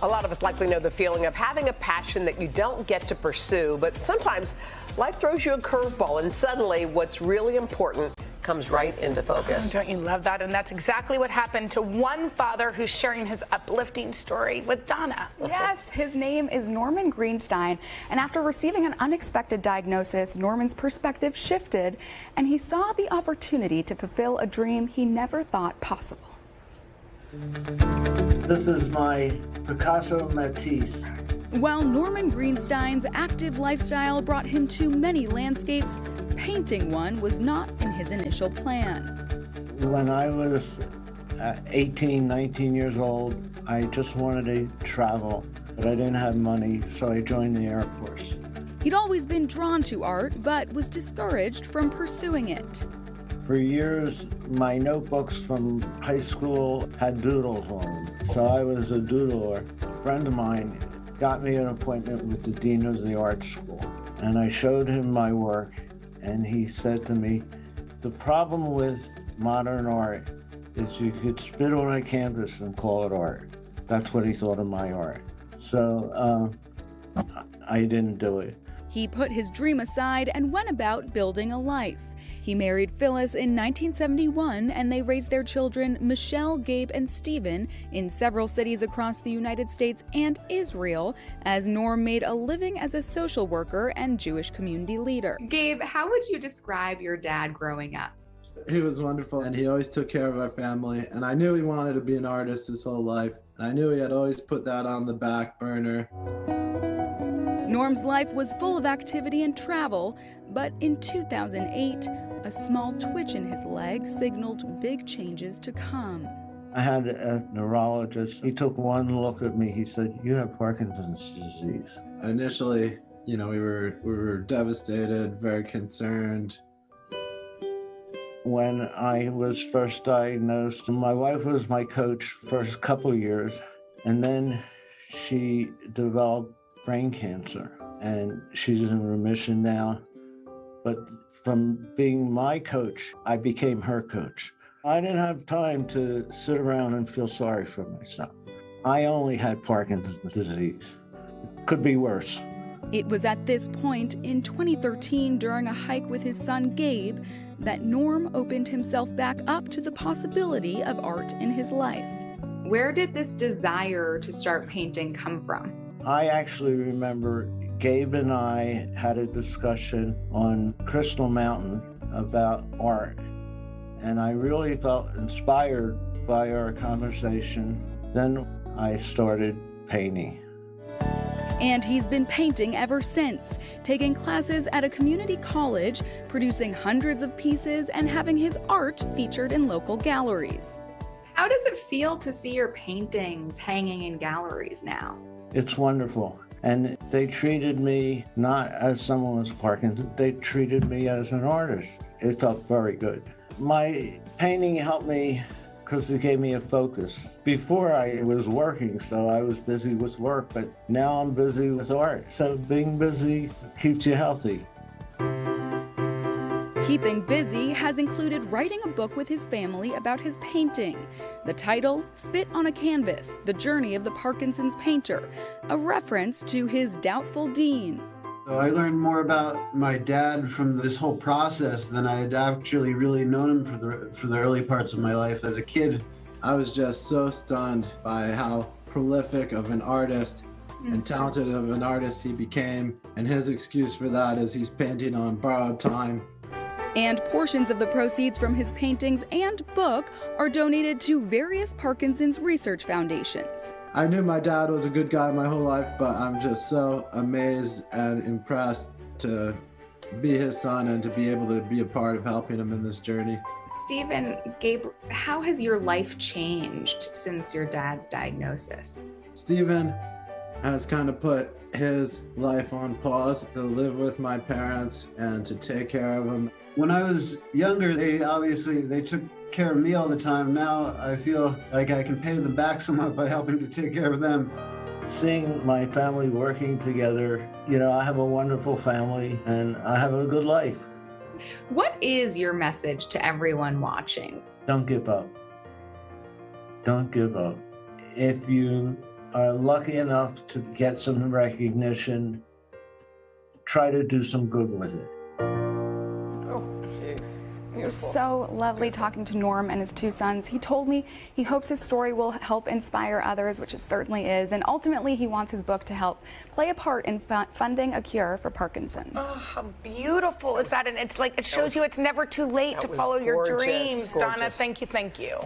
A lot of us likely know the feeling of having a passion that you don't get to pursue, but sometimes life throws you a curveball and suddenly what's really important comes right into focus. Don't you love that? And that's exactly what happened to one father who's sharing his uplifting story with Donna. Yes, his name is Norman Greenstein. And after receiving an unexpected diagnosis, Norman's perspective shifted and he saw the opportunity to fulfill a dream he never thought possible. This is my Picasso Matisse. While Norman Greenstein's active lifestyle brought him to many landscapes, painting one was not in his initial plan. When I was 18, 19 years old, I just wanted to travel, but I didn't have money, so I joined the Air Force. He'd always been drawn to art, but was discouraged from pursuing it. For years, my notebooks from high school had doodles on them, so I was a doodler. A friend of mine got me an appointment with the dean of the art school, and I showed him my work, and he said to me, the problem with modern art is you could spit on a canvas and call it art. That's what he thought of my art. So I didn't do it. He put his dream aside and went about building a life. He married Phyllis in 1971, and they raised their children, Michelle, Gabe, and Stephen, in several cities across the United States and Israel, as Norm made a living as a social worker and Jewish community leader. Gabe, how would you describe your dad growing up? He was wonderful, and he always took care of our family, and I knew he wanted to be an artist his whole life, and I knew he had always put that on the back burner. Norm's life was full of activity and travel, but in 2008, a small twitch in his leg signaled big changes to come. I had a neurologist. He took one look at me. He said, you have Parkinson's disease. Initially, we were devastated, very concerned. When I was first diagnosed, my wife was my coach for a couple years, and then she developed brain cancer, and she's in remission now. But from being my coach, I became her coach. I didn't have time to sit around and feel sorry for myself. I only had Parkinson's disease. It could be worse. It was at this point in 2013, during a hike with his son Gabe, that Norm opened himself back up to the possibility of art in his life. Where did this desire to start painting come from? I actually remember Gabe and I had a discussion on Crystal Mountain about art, and I really felt inspired by our conversation. Then I started painting. And he's been painting ever since, taking classes at a community college, producing hundreds of pieces, and having his art featured in local galleries. How does it feel to see your paintings hanging in galleries now? It's wonderful. And they treated me not as someone with Parkinson's, they treated me as an artist. It felt very good. My painting helped me because it gave me a focus. Before I was working, so I was busy with work, but now I'm busy with art. So being busy keeps you healthy. Keeping busy has included writing a book with his family about his painting. The title, Spit on a Canvas, The Journey of the Parkinson's Painter, a reference to his doubtful dean. So I learned more about my dad from this whole process than I had actually really known him for the early parts of my life as a kid. I was just so stunned by how prolific of an artist and talented of an artist he became, and his excuse for that is he's painting on borrowed time. And portions of the proceeds from his paintings and book are donated to various Parkinson's research foundations. I knew my dad was a good guy my whole life, but I'm just so amazed and impressed to be his son and to be able to be a part of helping him in this journey. Stephen, Gabe, how has your life changed since your dad's diagnosis? Stephen has kind of put his life on pause to live with my parents and to take care of them. When I was younger, they took care of me all the time. Now I feel like I can pay them back somewhat by helping to take care of them. Seeing my family working together, I have a wonderful family and I have a good life. What is your message to everyone watching? Don't give up. Don't give up. If you are lucky enough to get some recognition, try to do some good with it. It was so lovely talking to Norm and his 2 sons. He told me he hopes his story will help inspire others, which it certainly is, and ultimately he wants his book to help play a part in funding a cure for Parkinson's. Oh, how beautiful is that? And it's like, it shows you it's never too late to follow your dreams. Gorgeous. Donna, thank you, thank you.